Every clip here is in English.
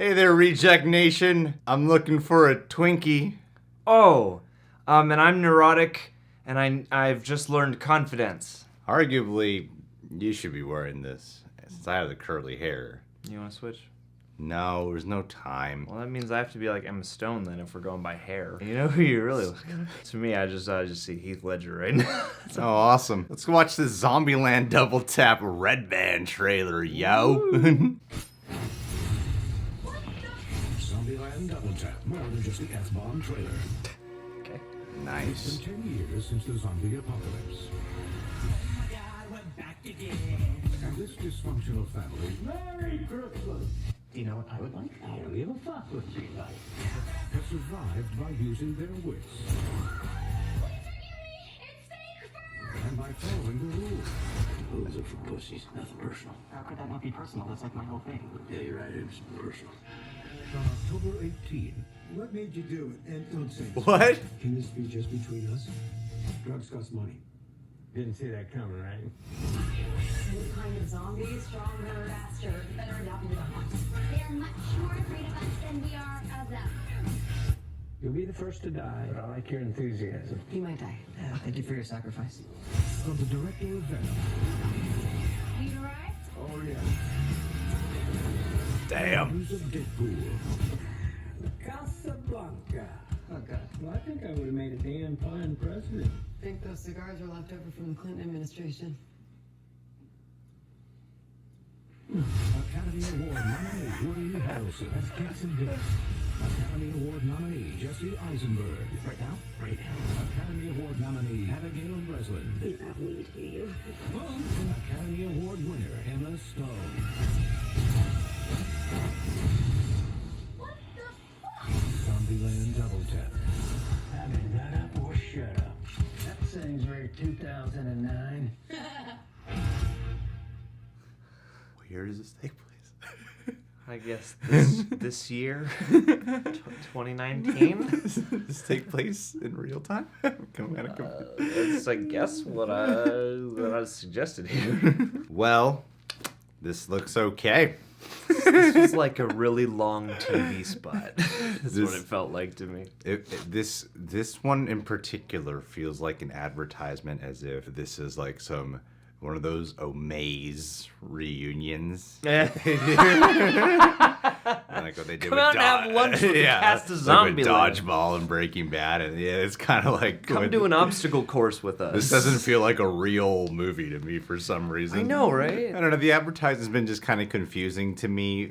Hey there, Reject Nation. I'm looking for a Twinkie. Oh, and I'm neurotic, and I've just learned confidence. Arguably, you should be wearing this since I have the curly hair. You want to switch? No, there's no time. Well, that means I have to be like Emma Stone then if we're going by hair. You know who you really look like? To me, I just see Heath Ledger right now. Oh, awesome. Let's watch this Zombieland Double Tap Red Band trailer, yo. Zombieland Double Tap, more than just the F-bomb trailer. Okay. Nice. It's been 10 years since the zombie apocalypse. Oh my God, we're back again. And this dysfunctional family Merry Christmas. You know what I would like? I don't give a fuck what you like. has survived by using their wits. And by following the rules. Rules are for pussies, nothing personal. How could that not be personal? That's like my whole thing. Yeah, you're right, it's personal. On October 18, What made you do it? And don't say it. What? Can this be just between us? Drugs cost money. Didn't see that coming, right? New kind of zombie, stronger, faster, better adapted to the hunt. They are much more afraid of us than we are of them. You'll be the first to die, but I like your enthusiasm. You might die. Thank you for your sacrifice. from the director of Venom, We arrived? Oh, yeah. Damn. producer of Deadpool, Casablanca. Oh, God. Well, I think I would have made a damn fine president. I think those cigars were left over from the Clinton administration. Academy Award nominee Woody Harrelson as Captain Dick, Academy Award nominee Jesse Eisenberg, Right now? Right now. Academy Award nominee Abigail Breslin, He's not me to you. Academy Award winner Emma Stone. What the fuck? Zombieland Double Tap. I mean, nut up or shut up. That thing's very 2009. Where does this take place? I guess this year, 2019. Does this take place in real time? That's I guess what I suggested here. Well, this looks okay. This was like a really long TV spot. That's what This- it felt like to me. This one in particular feels like an advertisement, as if this is like one of those Omaze reunions. Like what they did Come with out and have lunch with the cast of like with Zombieland. Dodgeball and Breaking Bad, and yeah, it's kind of like Come do an obstacle course with us. This doesn't feel like a real movie to me for some reason. I know, right? I don't know. The advertising's been just kind of confusing to me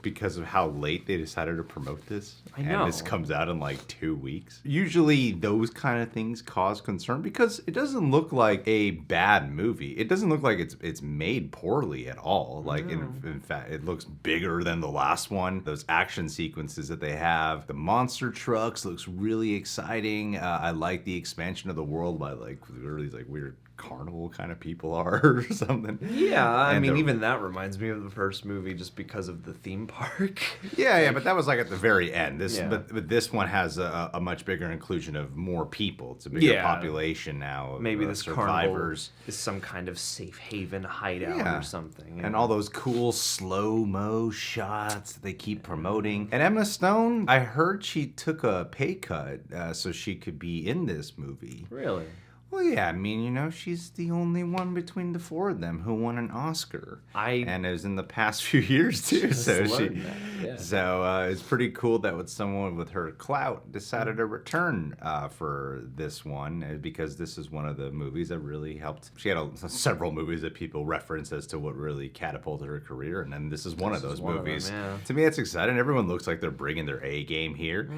because of how late they decided to promote this. I know. And this comes out in like 2 weeks. Usually those kind of things cause concern because it doesn't look like a bad movie. It doesn't look like it's made poorly at all. Like in fact, it looks bigger than the last one. Those action sequences that they have, the monster trucks looks really exciting. I like the expansion of the world by like literally like weird carnival kind of people are or something. Yeah, I And mean, the- even that reminds me of the first movie just because of the theme park. Yeah, but that was like at the very end. This, Yeah. but this one has a much bigger inclusion of more people. It's a bigger Yeah. population now. Of, Maybe this carnival survivors is some kind of safe haven hideout Yeah. or something. and all those cool slow-mo shots that they keep promoting. And Emma Stone, I heard she took a pay cut so she could be in this movie. Really? Well, yeah, I mean, you know, she's the only one between the four of them who won an Oscar. And it was in the past few years, too. Just So learned that, yeah. So it's pretty cool that with someone with her clout decided to return for this one because this is one of the movies that really helped. She had several movies that people reference as to what really catapulted her career, and then this is one of those one of them, movies. yeah. To me, that's exciting. Everyone looks like they're bringing their A game here.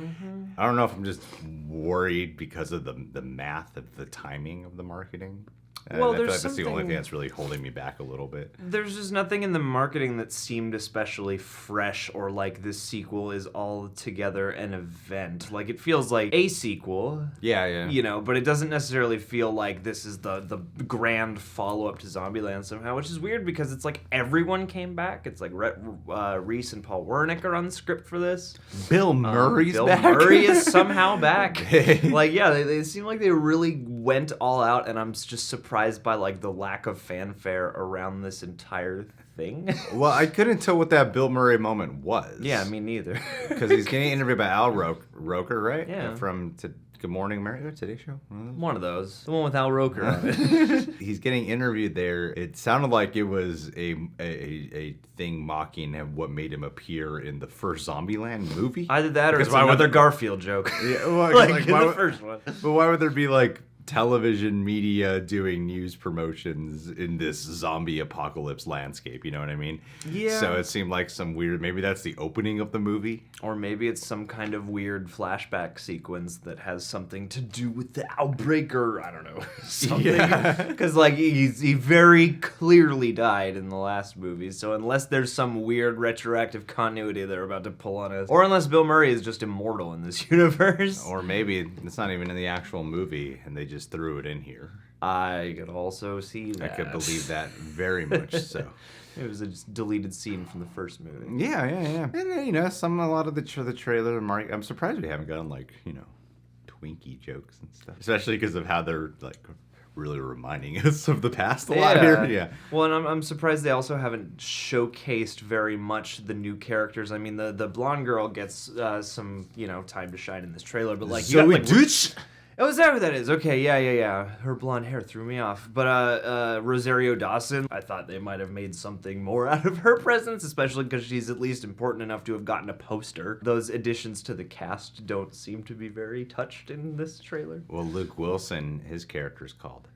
I don't know if I'm just worried because of the math of the timing of the marketing. Well, I feel there's like that's the only something- thing that's really holding me back a little bit. There's just nothing in the marketing that seemed especially fresh or like this sequel is all together an event. Like it feels like a sequel, Yeah. you know, but it doesn't necessarily feel like this is the grand follow-up to Zombieland somehow, which is weird because it's like everyone came back. It's like Reese and Paul Wernick are on the script for this. Bill Murray's Bill back. Murray is somehow back. Like, yeah, they seem like they really went all out, and I'm just surprised by like the lack of fanfare around this entire thing. Well, I couldn't tell what that Bill Murray moment was. Yeah, me neither. Because he's getting interviewed by Al Roker, right? Yeah. From Good Morning America, Today Show? One of those. The one with Al Roker on it. He's getting interviewed there. It sounded like it was a thing mocking at what made him appear in the first Zombieland movie. Either that or it's Because why would another there- Garfield joke. Yeah, well, like in why the would- first one. But why would there be like television media doing news promotions in this zombie apocalypse landscape? You know what I mean? Yeah. So it seemed like some weird. Maybe that's the opening of the movie. Or maybe it's some kind of weird flashback sequence that has something to do with the outbreak, or I don't know, something. Yeah. Because like he very clearly died in the last movie, so unless there's some weird retroactive continuity they're about to pull on us, or unless Bill Murray is just immortal in this universe, Or maybe it's not even in the actual movie, and they just threw it in here. I could also see I that. could believe that very much so. It was a just deleted scene from the first movie. Yeah. And you know, a lot of the trailer. I'm surprised we haven't gotten like Twinkie jokes and stuff, especially because of how they're like really reminding us of the past a lot here. Yeah. Well, and I'm surprised they also haven't showcased very much the new characters. I mean, the blonde girl gets some time to shine in this trailer, but like you got, like, oh, is that who that is? Okay, yeah. Her blonde hair threw me off. But Rosario Dawson, I thought they might have made something more out of her presence, especially because she's at least important enough to have gotten a poster. Those additions to the cast don't seem to be very touched in this trailer. Well, Luke Wilson, his character's called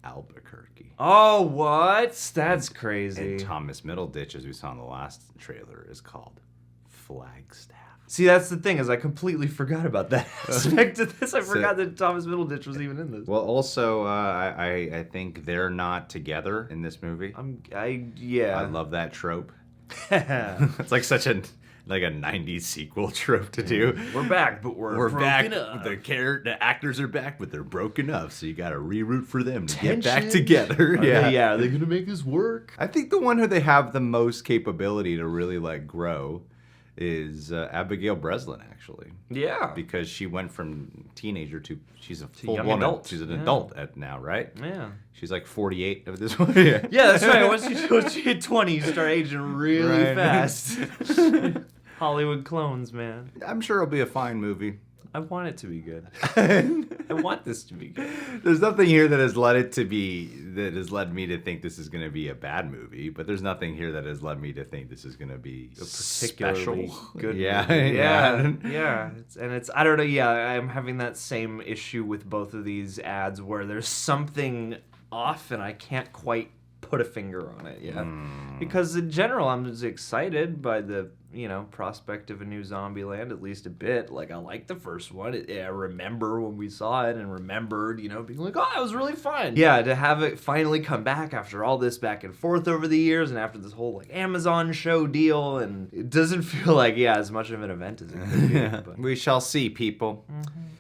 Albuquerque. Oh, what? That's crazy. And Thomas Middleditch, as we saw in the last trailer, is called Flagstaff. See, that's the thing, is I completely forgot about that aspect of this. I forgot that Thomas Middleditch was even in this. Well, also, I think they're not together in this movie. Yeah. I love that trope. It's like such a 90s sequel trope to do. We're back, but we're back. broken up. The actors are back, but they're broken up. So you got to reroute for them to get back together. Are they gonna make this work? I think the one who they have the most capability to really grow is Abigail Breslin, actually. Yeah. Because she went from teenager to she's a full young woman. adult. She's an adult now, right? Yeah. She's like 48 of this one. Yeah, that's right. Once you hit 20, you start aging really fast. Hollywood clones, man. I'm sure it'll be a fine movie. I want it to be good. I want this to be good. There's nothing here that has led me to think this is going to be a bad movie, but there's nothing here that has led me to think this is going to be A particularly special. good Yeah, movie. yeah. It's I don't know. Yeah, I'm having that same issue with both of these ads where there's something off and I can't quite put a finger on it yet. Because in general, I'm just excited by the prospect of a new Zombieland, at least a bit. Like, I like the first one. I remember when we saw it and remembered, being like, oh, it was really fun. Yeah, to have it finally come back after all this back and forth over the years and after this whole, Amazon show deal, and it doesn't feel like, as much of an event as it could be. But. We shall see, people.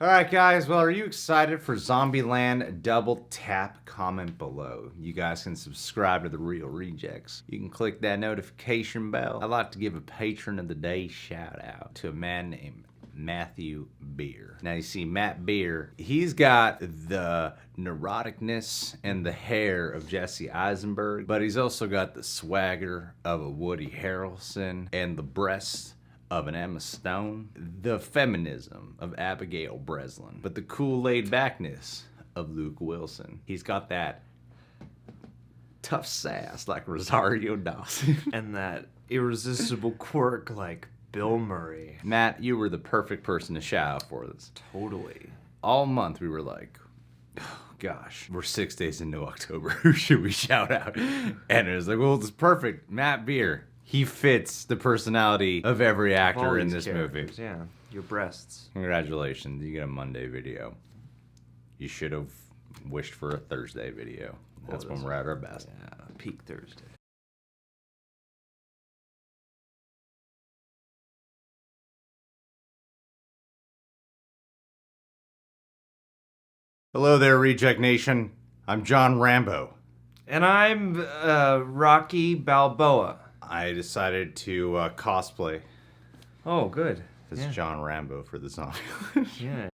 All right, guys. Well, are you excited for Zombieland? Double tap, comment below. You guys can subscribe to The Real Rejects. You can click that notification bell. I'd like to give a patron of the day shout out to a man named Matthew Beer. Now, you see, Matt Beer, he's got the neuroticness and the hair of Jesse Eisenberg, but he's also got the swagger of a Woody Harrelson and the breasts of an Emma Stone, the feminism of Abigail Breslin, but the cool laid-backness of Luke Wilson. He's got that tough sass like Rosario Dawson. And that irresistible quirk like Bill Murray. Matt, you were the perfect person to shout out for this. Totally. All month we were like, oh, gosh, we're 6 days into October. Who should we shout out? And it was like, well, it's perfect. Matt Beer. He fits the personality of every actor in this movie. Yeah, your breasts. Congratulations, you get a Monday video. You should have wished for a Thursday video. That's when we're at our best. Yeah, peak Thursday. Hello there, Reject Nation. I'm John Rambo. And I'm Rocky Balboa. I decided to cosplay Oh, good. as Yeah. John Rambo for the song. Yeah.